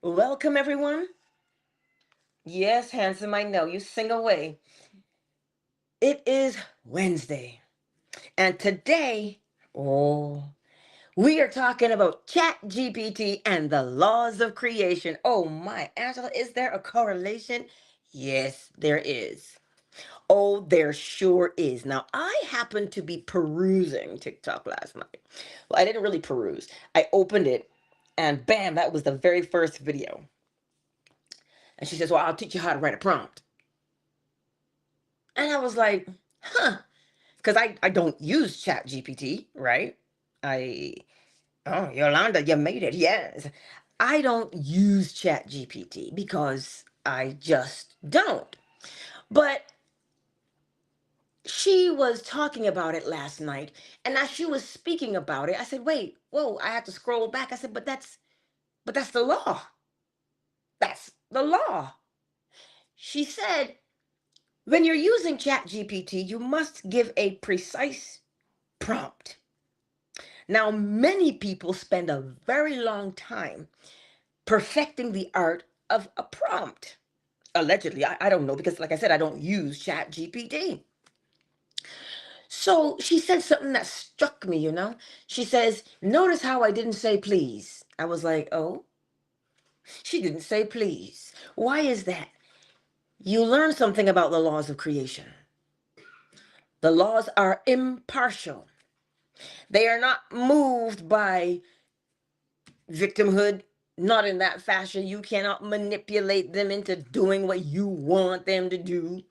Welcome, everyone. Yes, handsome, I know. You sing away. It is Wednesday. And today, oh, we are talking about Chat GPT and the laws of creation. Oh my, Angela, is there a correlation? Yes, there is. Oh, there sure is. Now, I happened to be perusing TikTok last night. Well, I didn't really peruse. I opened it and bam, that was the very first video. And she says, well, I'll teach you how to write a prompt. And I was like, huh, because I don't use Chat GPT, right? I, oh, Yolanda, you made it. Yes. I don't use Chat GPT because I just don't. But she was talking about it last night. And as she was speaking about it, I said, wait, whoa, I had to scroll back. I said, but that's the law. That's the law. She said, when you're using ChatGPT, you must give a precise prompt. Now, many people spend a very long time perfecting the art of a prompt. Allegedly, I don't know because, like I said, I don't use ChatGPT. So she said something that struck me. She says, notice how I didn't say please. I was like, oh, she didn't say please. Why is that? You learn something about the laws of creation. The laws are impartial. They are not moved by victimhood, not in that fashion. You cannot manipulate them into doing what you want them to do.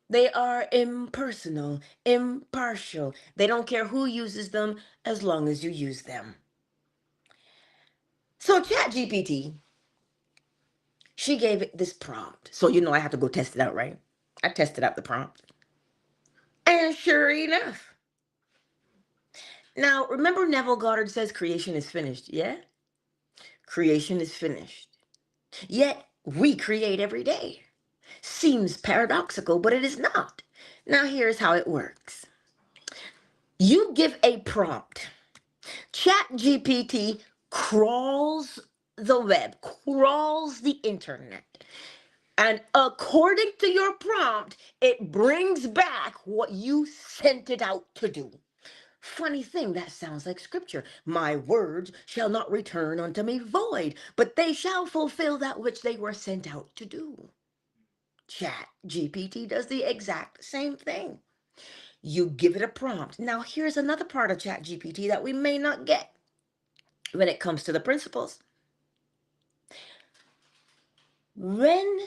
They are impersonal, impartial. They don't care who uses them as long as you use them. So ChatGPT, she gave it this prompt. So I have to go test it out, right? I tested out the prompt. And sure enough. Now, remember Neville Goddard says creation is finished, yeah? Creation is finished. Yet we create every day. Seems paradoxical, but it is not. Now, here's how it works. You give a prompt. ChatGPT crawls the web, crawls the internet. And according to your prompt, it brings back what you sent it out to do. Funny thing, that sounds like scripture. My words shall not return unto me void, but they shall fulfill that which they were sent out to do. Chat GPT does the exact same thing. You give it a prompt. Now, here's another part of Chat GPT that we may not get when it comes to the principles. When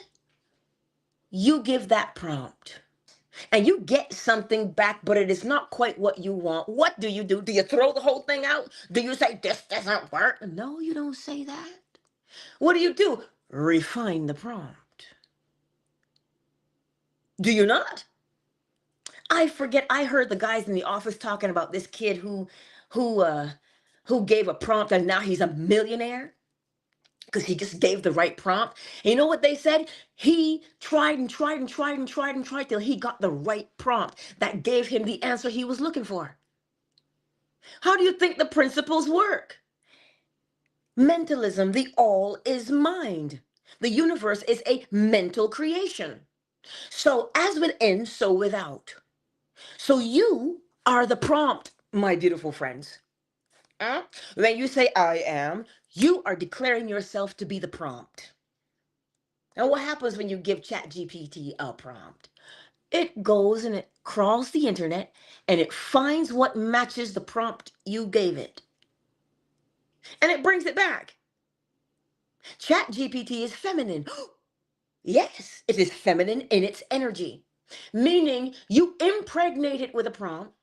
you give that prompt and you get something back, but it is not quite what you want, what do you do? Do you throw the whole thing out? Do you say, this doesn't work? No, you don't say that. What do? Refine the prompt. Do you not? I forget. I heard the guys in the office talking about this kid who uh who gave a prompt and now he's a millionaire because he just gave the right prompt. And you know what they said? He tried and tried and tried and tried and tried till he got the right prompt that gave him the answer he was looking for. How do you think the principles work? Mentalism, the all is mind. The universe is a mental creation. So as within, so without. So you are the prompt, my beautiful friends. When you say I am, you are declaring yourself to be the prompt. Now, what happens when you give ChatGPT a prompt? It goes and it crawls the internet and it finds what matches the prompt you gave it. And it brings it back. ChatGPT is feminine. Yes, it is feminine in its energy, meaning you impregnate it with a prompt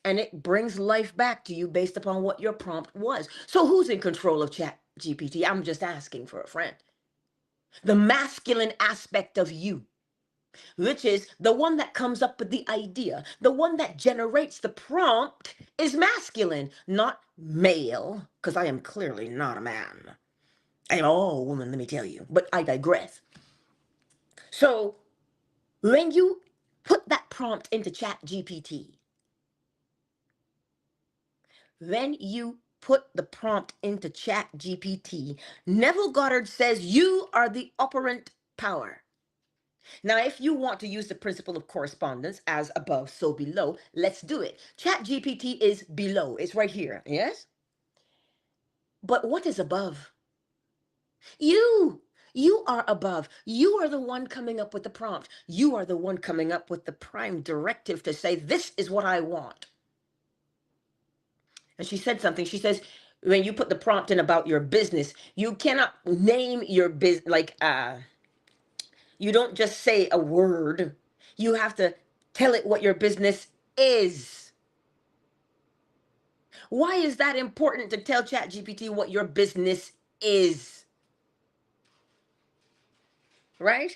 and it brings life back to you based upon what your prompt was. So who's in control of ChatGPT? I'm just asking for a friend. The masculine aspect of you, which is the one that comes up with the idea, the one that generates the prompt, is masculine, not male, because I am clearly not a man. I am all woman, let me tell you, but I digress. So when you put that prompt into Chat GPT, when you put the prompt into Chat GPT, Neville Goddard says you are the operant power. Now, if you want to use the principle of correspondence, as above, so below, let's do it. Chat GPT is below. It's right here. Yes? But what is above? You. You are above. You are the one coming up with the prompt. You are the one coming up with the prime directive to say, this is what I want. And she said something. She says, when you put the prompt in about your business, you cannot name your business, like, you don't just say a word. You have to tell it what your business is. Why is that important to tell ChatGPT what your business is? Right?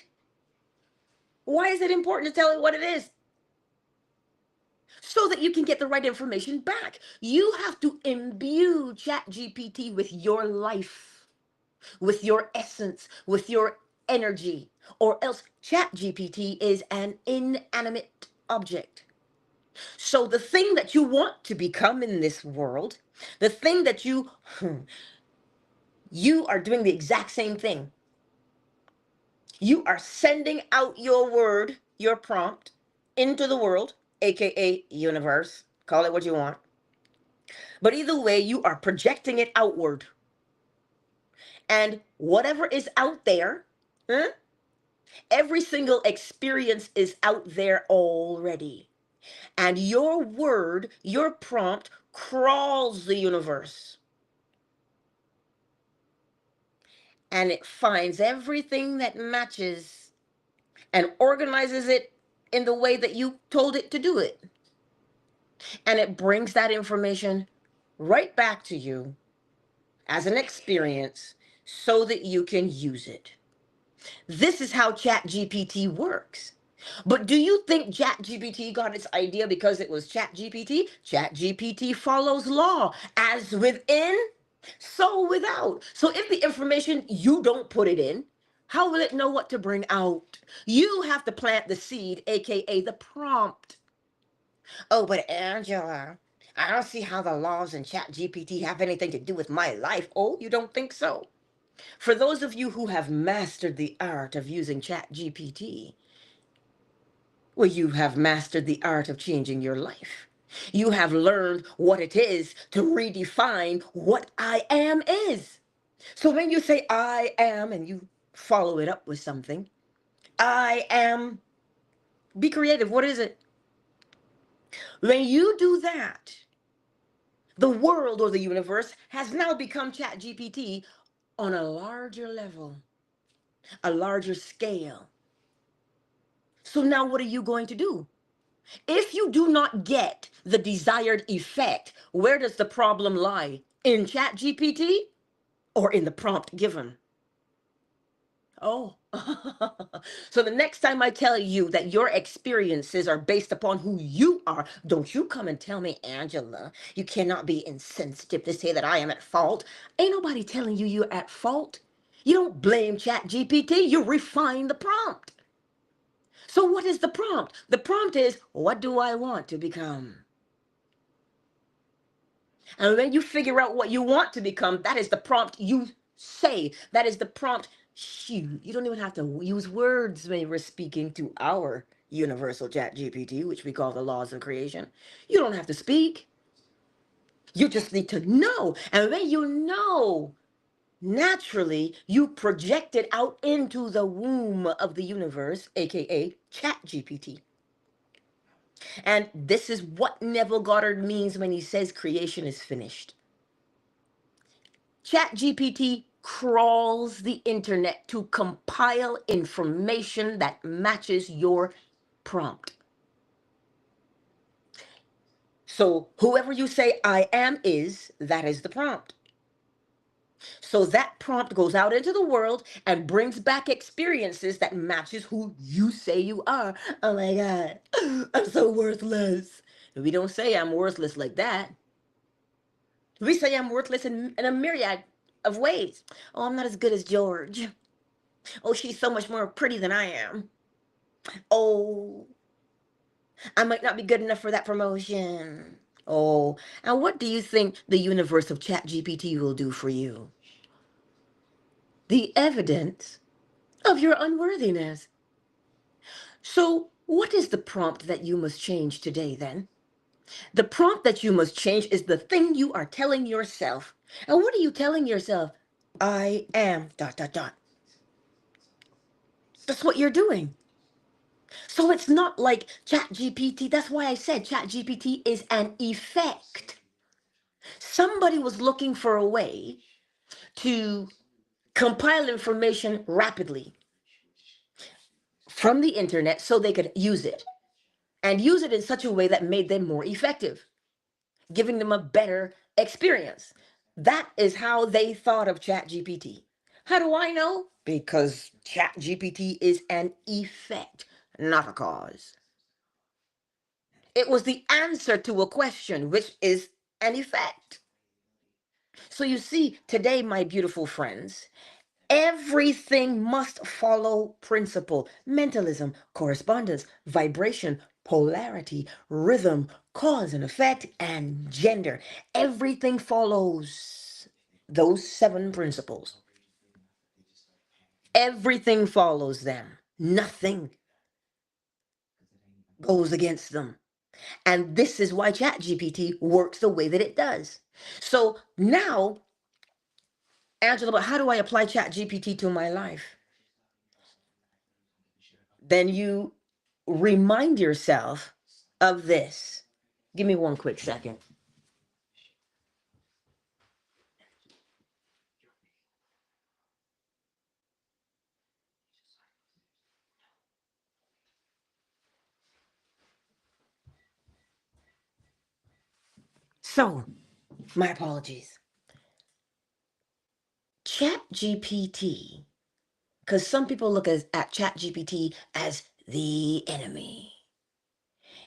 Why is it important to tell it what it is? So that you can get the right information back. You have to imbue ChatGPT with your life, with your essence, with your energy, or else ChatGPT is an inanimate object. So the thing that you want to become in this world, the thing that you are doing the exact same thing. You are sending out your word, your prompt, into the world, aka universe. Call it what you want. But either way, you are projecting it outward. And whatever is out there, huh, every single experience is out there already. And your word, your prompt, crawls the universe. And it finds everything that matches and organizes it in the way that you told it to do it. And it brings that information right back to you as an experience so that you can use it. This is how ChatGPT works. But do you think ChatGPT got its idea because it was ChatGPT? ChatGPT follows law. As within, so without. So if the information you don't put it in, how will it know what to bring out? You have to plant the seed, aka the prompt. Oh, but Angela, I don't see how the laws in ChatGPT have anything to do with my life. Oh, you don't think so? For those of you who have mastered the art of using ChatGPT, well, you have mastered the art of changing your life. You have learned what it is to redefine what I am is. So when you say I am and you follow it up with something, I am, be creative. What is it? When you do that, the world or the universe has now become ChatGPT on a larger level, a larger scale. So now what are you going to do? If you do not get the desired effect, where does the problem lie? In ChatGPT or in the prompt given? Oh, so the next time I tell you that your experiences are based upon who you are, don't you come and tell me, Angela, you cannot be insensitive to say that I am at fault. Ain't nobody telling you you're at fault. You don't blame ChatGPT, you refine the prompt. So what is the prompt? The prompt is, what do I want to become? And when you figure out what you want to become, that is the prompt you say. That is the prompt. Shoot, you don't even have to use words when we're speaking to our universal chat GPT, which we call the laws of creation. You don't have to speak. You just need to know. And when you know, naturally, you project it out into the womb of the universe, aka chat GPT. And this is what Neville Goddard means when he says creation is finished. ChatGPT crawls the internet to compile information that matches your prompt. So whoever you say I am is, that is the prompt. So that prompt goes out into the world and brings back experiences that matches who you say you are. Oh my God, I'm so worthless. We don't say I'm worthless like that. We say I'm worthless in a myriad of ways. Oh, I'm not as good as George. Oh, she's so much more pretty than I am. Oh, I might not be good enough for that promotion. Oh, and what do you think the universe of ChatGPT will do for you? The evidence of your unworthiness. So, what is the prompt that you must change today then? The prompt that you must change is the thing you are telling yourself. And what are you telling yourself? I am dot dot dot. That's what you're doing. So it's not like ChatGPT. That's why I said ChatGPT is an effect. Somebody was looking for a way to compile information rapidly from the internet so they could use it and use it in such a way that made them more effective, giving them a better experience. That is how they thought of ChatGPT. How do I know? Because ChatGPT is an effect, not a cause. It was the answer to a question, which is an effect. So you see, today, my beautiful friends, everything must follow principle, mentalism, correspondence, vibration, polarity, rhythm, cause and effect, and gender. Everything follows those seven principles. Everything follows them. Nothing goes against them. And this is why ChatGPT works the way that it does. So now, Angela, but how do I apply ChatGPT to my life? Then you remind yourself of this. Give me one quick second. So, my apologies. ChatGPT, because some people look at ChatGPT as the enemy.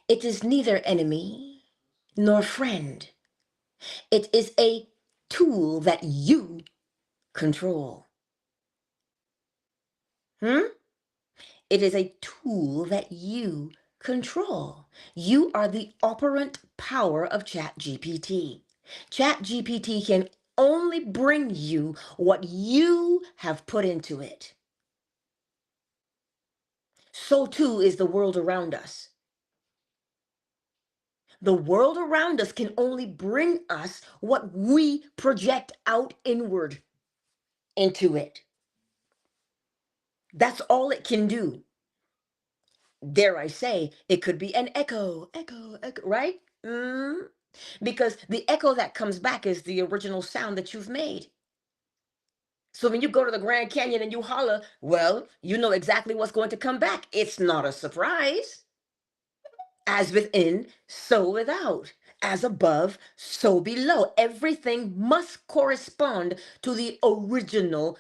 It is neither enemy nor friend. It is a tool that you control. Hmm? It is a tool that you control. You are the operant power of ChatGPT. ChatGPT can only bring you what you have put into it. So too is the world around us. The world around us can only bring us what we project out inward into it. That's all it can do. Dare I say, it could be an echo, echo, echo, right? Because the echo that comes back is the original sound that you've made. So when you go to the Grand Canyon and you holler, well, you know exactly what's going to come back. It's not a surprise. As within, so without. As above, so below. Everything must correspond to the original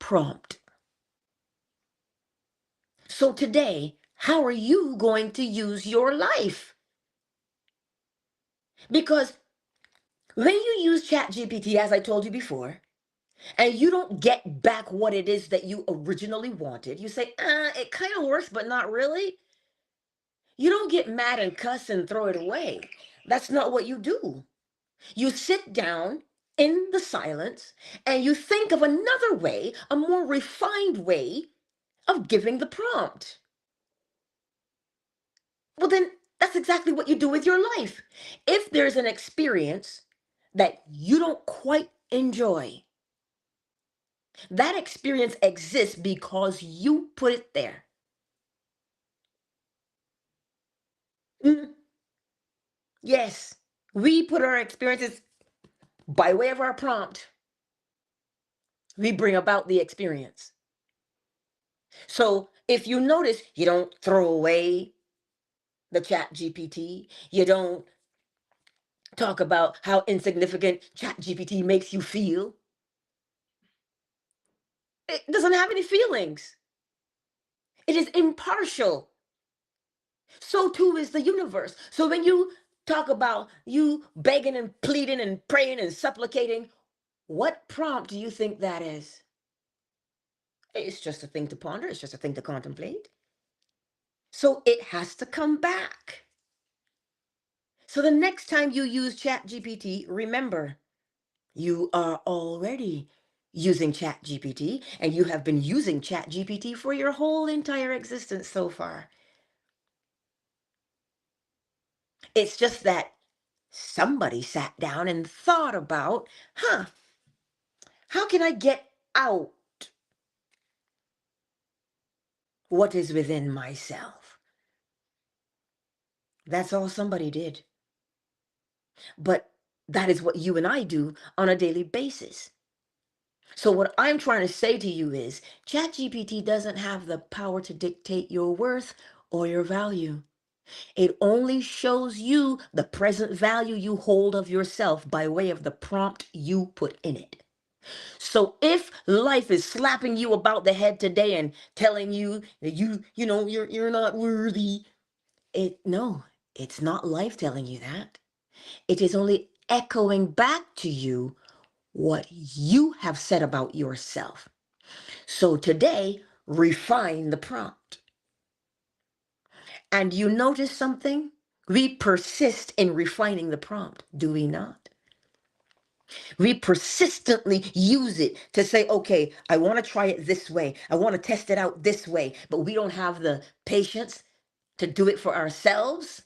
prompt. So today, how are you going to use your life? Because when you use ChatGPT, as I told you before, and you don't get back what it is that you originally wanted, you say, it kind of works, but not really. You don't get mad and cuss and throw it away. That's not what you do. You sit down in the silence and you think of another way, a more refined way of giving the prompt. Well, then that's exactly what you do with your life. If there's an experience that you don't quite enjoy, that experience exists because you put it there. Mm, yes, we put our experiences by way of our prompt. We bring about the experience. So if you notice, you don't throw away the chat GPT, you don't talk about how insignificant chat GPT makes you feel. It doesn't have any feelings. It is impartial. So too is the universe. So when you talk about you begging and pleading and praying and supplicating, what prompt do you think that is? It's just a thing to ponder, it's just a thing to contemplate. So it has to come back. So the next time you use ChatGPT, remember, you are already using ChatGPT, and you have been using ChatGPT for your whole entire existence so far. It's just that somebody sat down and thought about, how can I get out what is within myself? That's all somebody did. But that is what you and I do on a daily basis. So what I'm trying to say to you is ChatGPT doesn't have the power to dictate your worth or your value. It only shows you the present value you hold of yourself by way of the prompt you put in it. So if life is slapping you about the head today and telling you that you're not worthy, it's not life telling you that. It is only echoing back to you what you have said about yourself. So today, refine the prompt. And you notice something? We persist in refining the prompt, do we not? We persistently use it to say, okay, I want to try it this way. I want to test it out this way, but we don't have the patience to do it for ourselves.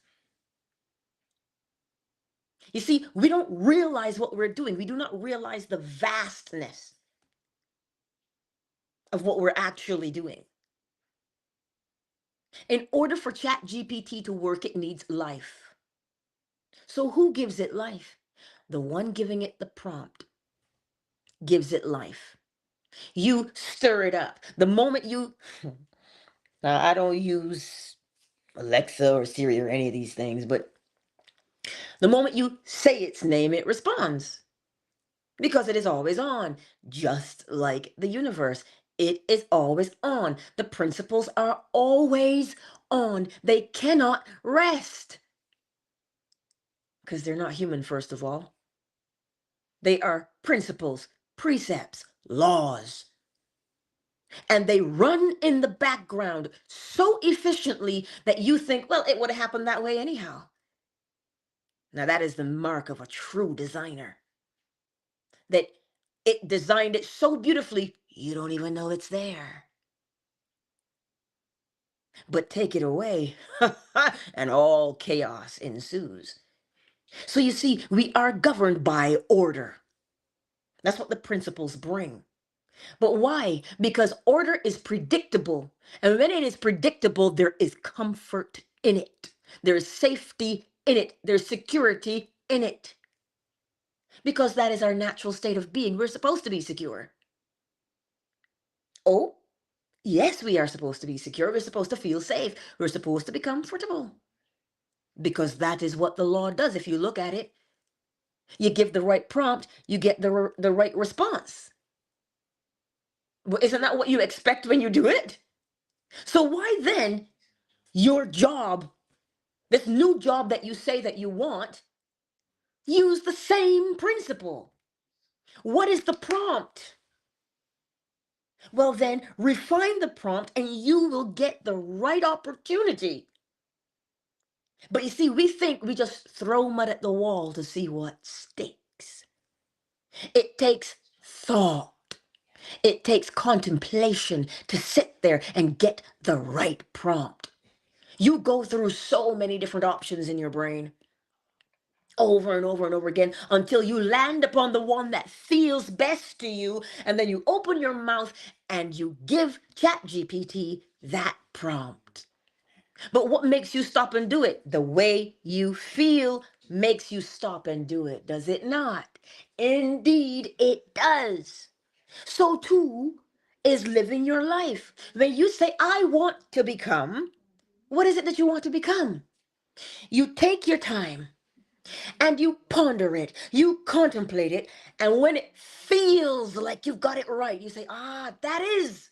You see, we don't realize what we're doing. We do not realize the vastness of what we're actually doing. In order for ChatGPT to work, it needs life. So who gives it life? The one giving it the prompt gives it life. You stir it up. The moment you, now I don't use Alexa or Siri or any of these things, but the moment you say its name, it responds because it is always on, just like the universe. It is always on. The principles are always on. They cannot rest because they're not human, first of all. They are principles, precepts, laws. And they run in the background so efficiently that you think, well, it would have happened that way anyhow. Now, that is the mark of a true designer. That it designed it so beautifully, you don't even know it's there. But take it away, and all chaos ensues. So you see, we are governed by order. That's what the principles bring. But why? Because order is predictable. And when it is predictable, there is comfort in it. There's safety in it. There's security in it. Because that is our natural state of being. We're supposed to be secure. Oh, yes, we are supposed to be secure. We're supposed to feel safe. We're supposed to be comfortable. Because that is what the law does. If you look at it, you give the right prompt, you get the right response. Well, isn't that what you expect when you do it? So why then your job, this new job that you say that you want, use the same principle? What is the prompt? Well, then refine the prompt and you will get the right opportunity. But you see, we think we just throw mud at the wall to see what sticks. It takes thought. It takes contemplation to sit there and get the right prompt. You go through so many different options in your brain over and over and over again until you land upon the one that feels best to you. And then you open your mouth and you give ChatGPT that prompt. But what makes you stop and do it? The way you feel makes you stop and do it, does it not? Indeed, it does. So too is living your life. When you say, I want to become, what is it that you want to become? You take your time and you ponder it, you contemplate it, and when it feels like you've got it right, you say, that is.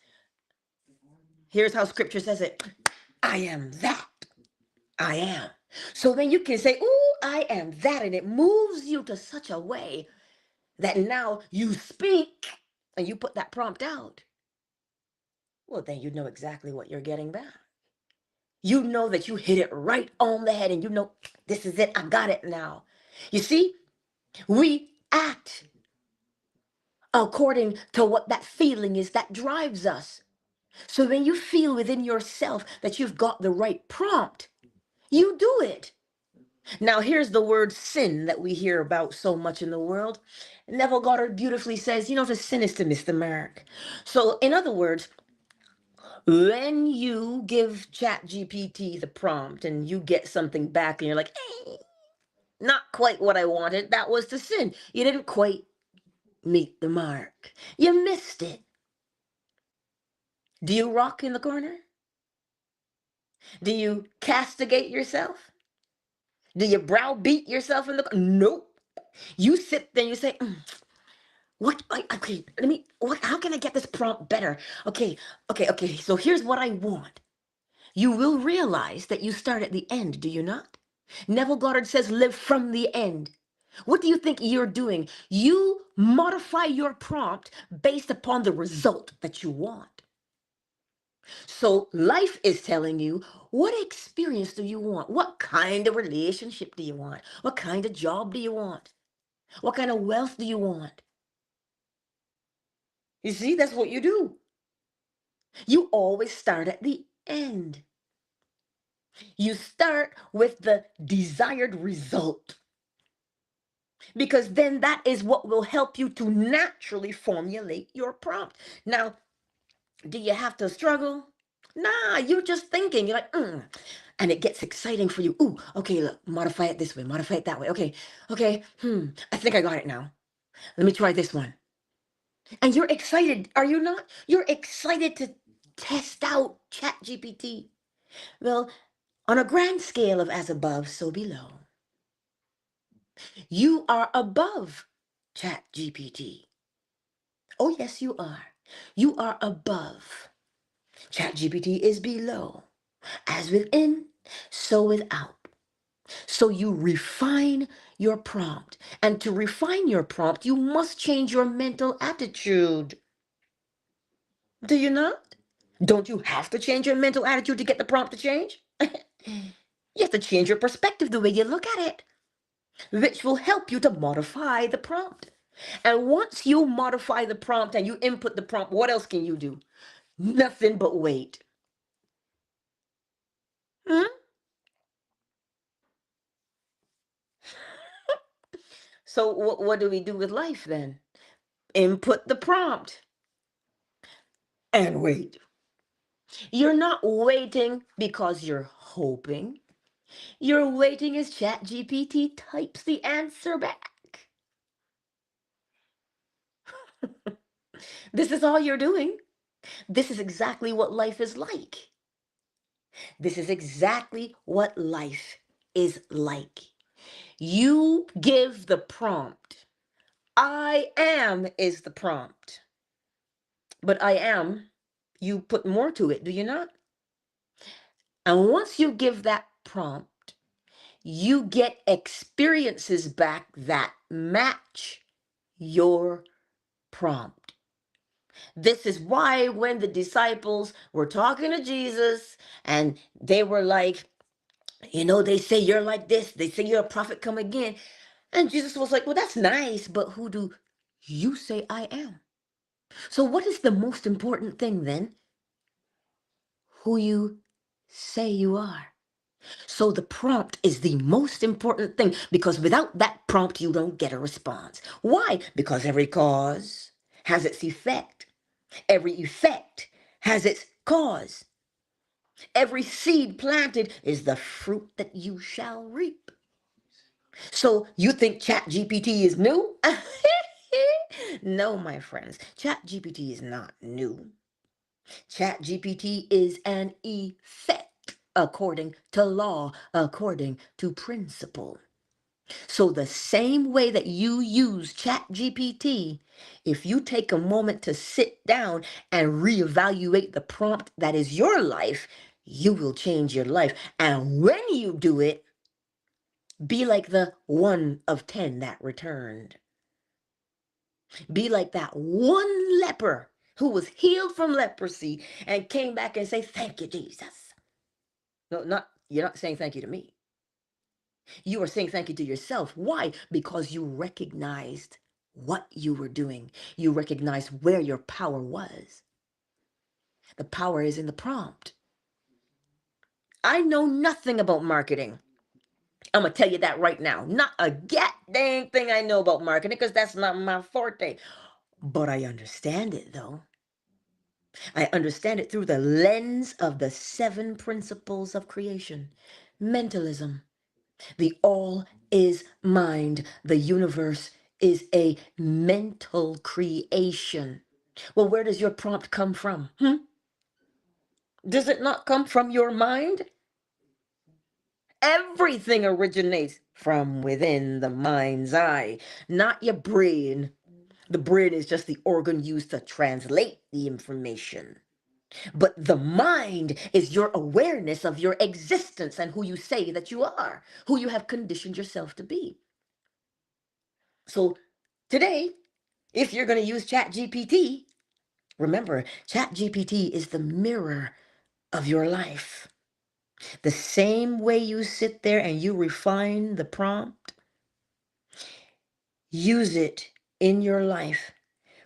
Here's how scripture says it: I am that. I am. So then you can say, ooh, I am that. And it moves you to such a way that now you speak and you put that prompt out. Well, then you know exactly what you're getting back. You know that you hit it right on the head and you know, this is it. I got it now. You see, we act according to what that feeling is that drives us. So when you feel within yourself that you've got the right prompt, you do it. Now, here's the word sin that we hear about so much in the world. Neville Goddard beautifully says, to sin is to miss the mark. So, in other words, when you give ChatGPT the prompt and you get something back and you're like, not quite what I wanted, that was the sin. You didn't quite meet the mark. You missed it. Do you rock in the corner? Do you castigate yourself? Do you browbeat yourself in the Nope. You sit there and you say, okay, how can I get this prompt better? Okay. So here's what I want. You will realize that you start at the end, do you not? Neville Goddard says, live from the end. What do you think you're doing? You modify your prompt based upon the result that you want. So life is telling you, what experience do you want? What kind of relationship do you want? What kind of job do you want? What kind of wealth do you want? You see, that's what you do. You always start at the end. You start with the desired result, because then that is what will help you to naturally formulate your prompt. Now, do you have to struggle? Nah, you're just thinking. You're like, and it gets exciting for you. Ooh, okay, look, modify it this way, modify it that way. Okay, I think I got it now. Let me try this one. And you're excited, are you not? You're excited to test out ChatGPT. Well, on a grand scale of as above, so below, you are above ChatGPT. Oh, yes, you are. You are above. ChatGPT is below. As within, so without. So you refine your prompt. And to refine your prompt, you must change your mental attitude. Do you not? Don't you have to change your mental attitude to get the prompt to change? You have to change your perspective, the way you look at it, which will help you to modify the prompt. And once you modify the prompt and you input the prompt, what else can you do? Nothing but wait. Hmm? So what do we do with life then? Input the prompt and wait. You're not waiting because you're hoping. You're waiting as ChatGPT types the answer back. This is all you're doing. This is exactly what life is like. This is exactly what life is like. You give the prompt. I am is the prompt. But I am, you put more to it, do you not? And once you give that prompt, you get experiences back that match your prompt. This is why when the disciples were talking to Jesus and they were like, they say you're like this, they say you're a prophet come again. And Jesus was like, well, that's nice, but who do you say I am? So, what is the most important thing then? Who you say you are. So the prompt is the most important thing, because without that prompt, you don't get a response. Why? Because every cause has its effect. Every effect has its cause. Every seed planted is the fruit that you shall reap. So you think ChatGPT is new? No, my friends, ChatGPT is not new. ChatGPT is an effect according to law, according to principle. So the same way that you use ChatGPT, if you take a moment to sit down and reevaluate the prompt that is your life, you will change your life. And when you do it, be like the 1 of 10 that returned. Be like that one leper who was healed from leprosy and came back and say, thank you, Jesus. No, not you're not saying thank you to me. You are saying thank you to yourself. Why? Because you recognized what you were doing. You recognized where your power was. The power is in the prompt. I know nothing about marketing. I'm gonna tell you that right now. Not a dang thing I know about marketing because that's not my forte. But I understand it though. I understand it through the lens of the seven principles of creation. Mentalism. The all is mind. The universe is a mental creation. Well, where does your prompt come from? Does it not come from your mind? Everything originates from within the mind's eye, not your brain. The brain is just the organ used to translate the information. But the mind is your awareness of your existence and who you say that you are, who you have conditioned yourself to be. So today, if you're going to use ChatGPT, remember, ChatGPT is the mirror of your life. The same way you sit there and you refine the prompt, use it in your life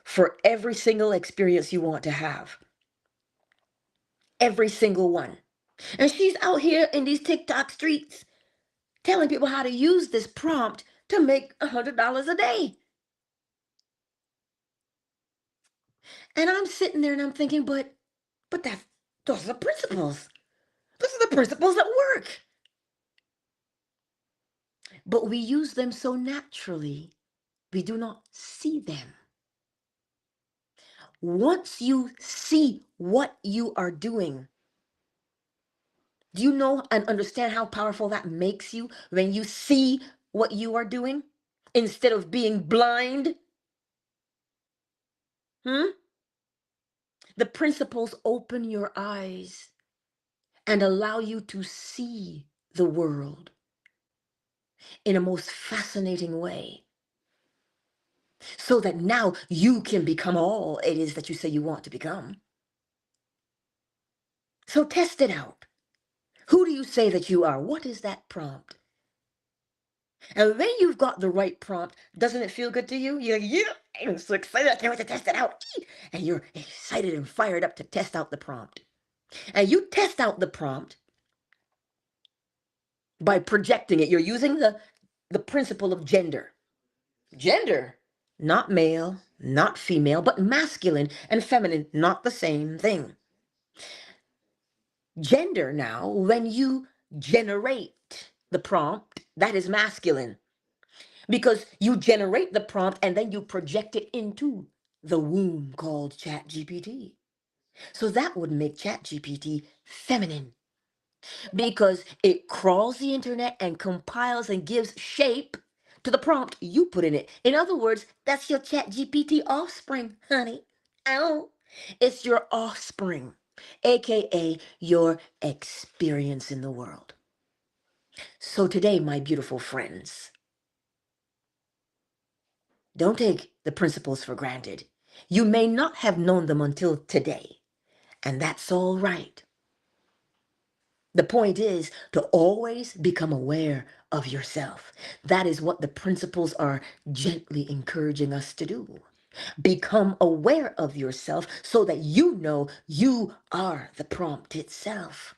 for every single experience you want to have. Every single one. And she's out here in these TikTok streets telling people how to use this prompt to make $100 a day. And I'm sitting there and I'm thinking, but those are the principles. Those are the principles that work. But we use them so naturally, we do not see them. Once you see what you are doing, do you know and understand how powerful that makes you when you see what you are doing instead of being blind? The principles open your eyes and allow you to see the world in a most fascinating way so that now you can become all it is that you say you want to become. So test it out. Who do you say that you are? What is that prompt? And when you've got the right prompt, doesn't it feel good to you? You're like, yeah, I'm so excited. I can't wait to test it out. And you're excited and fired up to test out the prompt. And you test out the prompt by projecting it. You're using the principle of gender. Gender, not male, not female, but masculine and feminine, not the same thing. Gender now, when you generate the prompt, that is masculine because you generate the prompt and then you project it into the womb called ChatGPT. So that would make ChatGPT feminine because it crawls the internet and compiles and gives shape to the prompt you put in it. In other words, that's your ChatGPT offspring, honey. Oh, it's your offspring, aka your experience in the world. So today, my beautiful friends, don't take the principles for granted. You may not have known them until today, and that's all right. The point is to always become aware of yourself. That is what the principles are gently encouraging us to do. Become aware of yourself so that you know you are the prompt itself,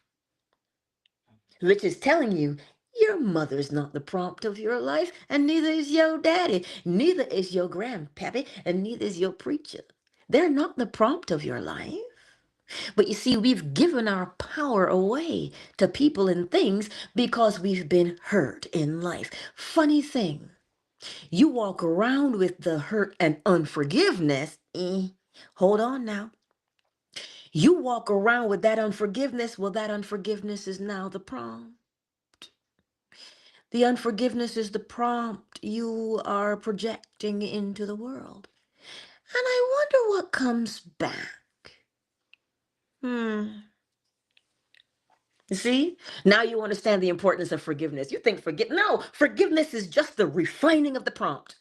which is telling you your mother's not the prompt of your life, and neither is your daddy, neither is your grandpappy, and neither is your preacher. They're not the prompt of your life. But you see, we've given our power away to people and things because we've been hurt in life. Funny thing, you walk around with the hurt and unforgiveness. Hold on now. You walk around with that unforgiveness. Well, that unforgiveness is now the prompt. The unforgiveness is the prompt you are projecting into the world. And I wonder what comes back. You see? Now you understand the importance of forgiveness. You think no, forgiveness is just the refining of the prompt,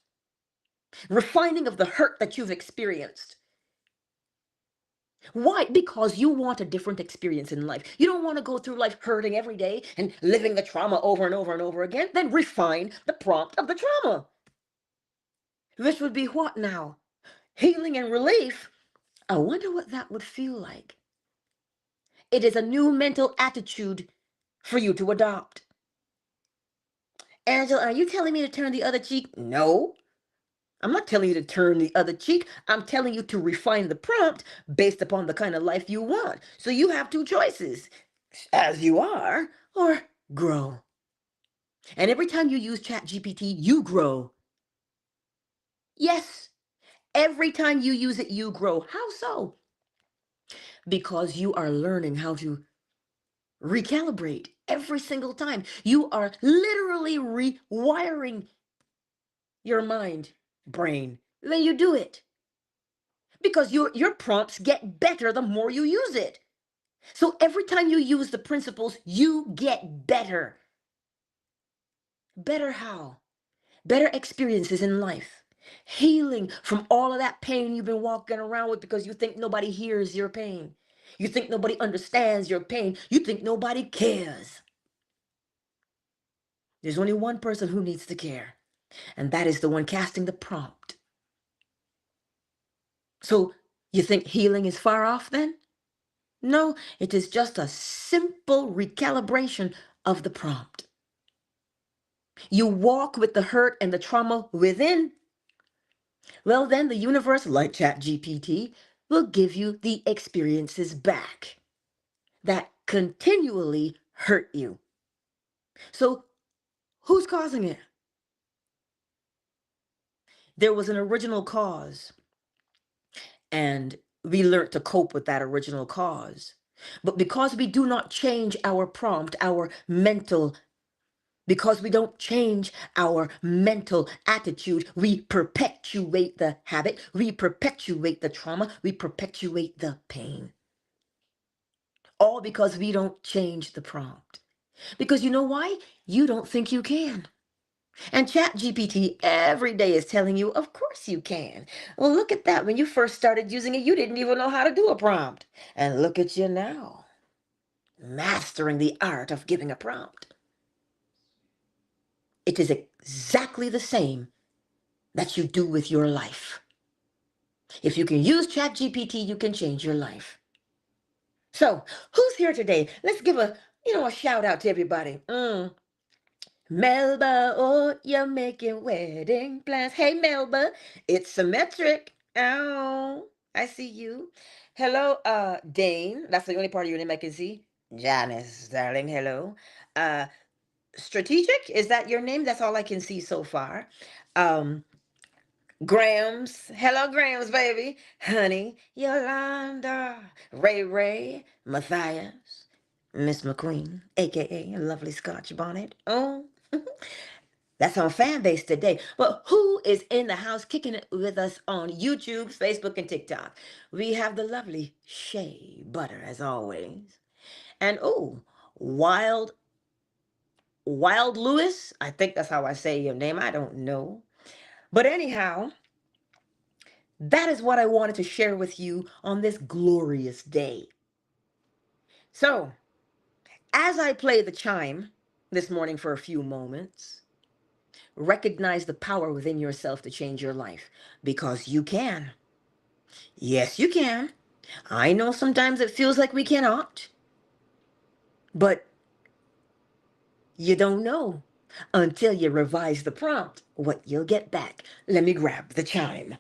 refining of the hurt that you've experienced. Why? Because you want a different experience in life. You don't want to go through life hurting every day and living the trauma over and over and over again. Then refine the prompt of the trauma. Which would be what now? Healing and relief. I wonder what that would feel like. It is a new mental attitude for you to adopt. Angela, are you telling me to turn the other cheek? No. I'm not telling you to turn the other cheek. I'm telling you to refine the prompt based upon the kind of life you want. So you have two choices: as you are, or grow. And every time you use ChatGPT, you grow. Yes, every time you use it, you grow. How so? Because you are learning how to recalibrate every single time. You are literally rewiring your mind, brain. Then you do it. Because your prompts get better the more you use it. So every time you use the principles, you get better. Better how? Better experiences in life. Healing from all of that pain you've been walking around with because you think nobody hears your pain. You think nobody understands your pain. You think nobody cares. There's only one person who needs to care, and that is the one casting the prompt. So you think healing is far off then? No, it is just a simple recalibration of the prompt. You walk with the hurt and the trauma within. Well, then the universe, like ChatGPT, will give you the experiences back that continually hurt you. So, who's causing it? There was an original cause, and we learned to cope with that original cause. But because we do not change our prompt, our mental, because we don't change our mental attitude, we perpetuate the habit, we perpetuate the trauma, we perpetuate the pain. All because we don't change the prompt. Because you know why? You don't think you can. And ChatGPT every day is telling you, of course you can. Well, look at that. When you first started using it, you didn't even know how to do a prompt. And look at you now, mastering the art of giving a prompt. It is exactly the same that you do with your life. If you can use ChatGPT, you can change your life. So, who's here today? Let's give a shout out to everybody. Melba, oh, you're making wedding plans. Hey, Melba, it's symmetric. Oh, I see you. Hello, Dane. That's the only part of your name I can see. Janice, darling, hello. Uh, Strategic, is that your name? That's all I can see so far. Um, Grams, hello, Grams, baby. Honey, Yolanda, Ray Ray, Matthias, Miss McQueen, aka Lovely Scotch Bonnet. Oh. That's on fan base today. But who is in the house kicking it with us on YouTube, Facebook, and TikTok? We have the lovely Shea Butter, as always. And oh, Wild Lewis. I think that's how I say your name. I don't know. But anyhow, that is what I wanted to share with you on this glorious day. So, as I play the chime this morning for a few moments, recognize the power within yourself to change your life because you can. Yes, you can. I know sometimes it feels like we cannot, but you don't know until you revise the prompt what you'll get back. Let me grab the chime.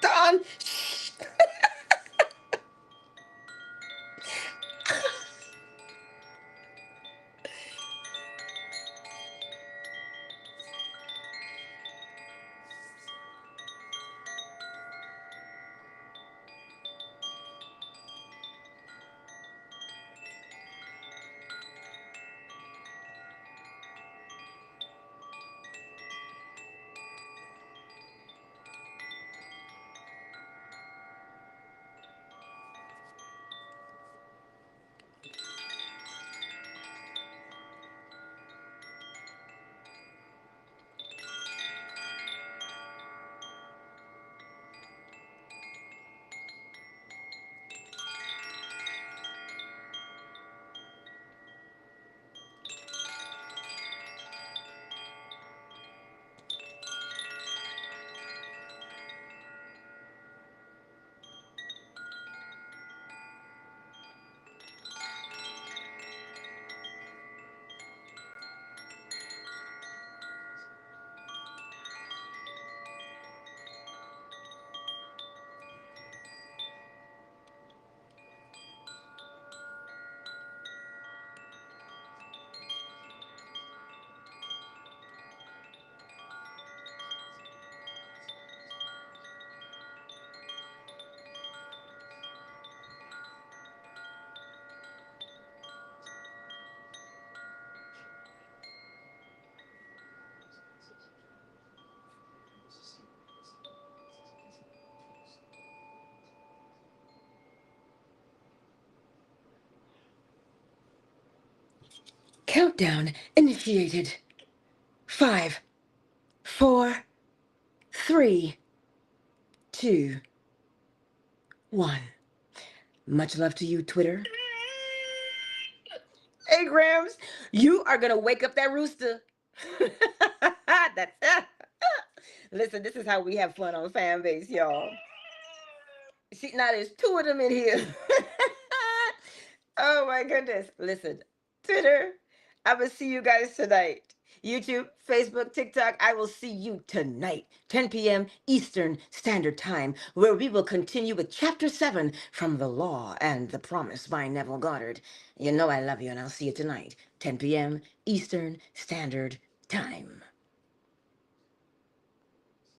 Don, Countdown initiated. 5, 4, 3, 2, 1. Much love to you, Twitter. Hey, Grams, you are going to wake up that rooster. That's Listen, this is how we have fun on fan base, y'all. See, now there's two of them in here. Oh my goodness. Listen, Twitter, I will see you guys tonight. YouTube, Facebook, TikTok, I will see you tonight, 10 p.m. Eastern Standard Time, where we will continue with Chapter 7 from The Law and the Promise by Neville Goddard. You know I love you, and I'll see you tonight, 10 p.m. Eastern Standard Time.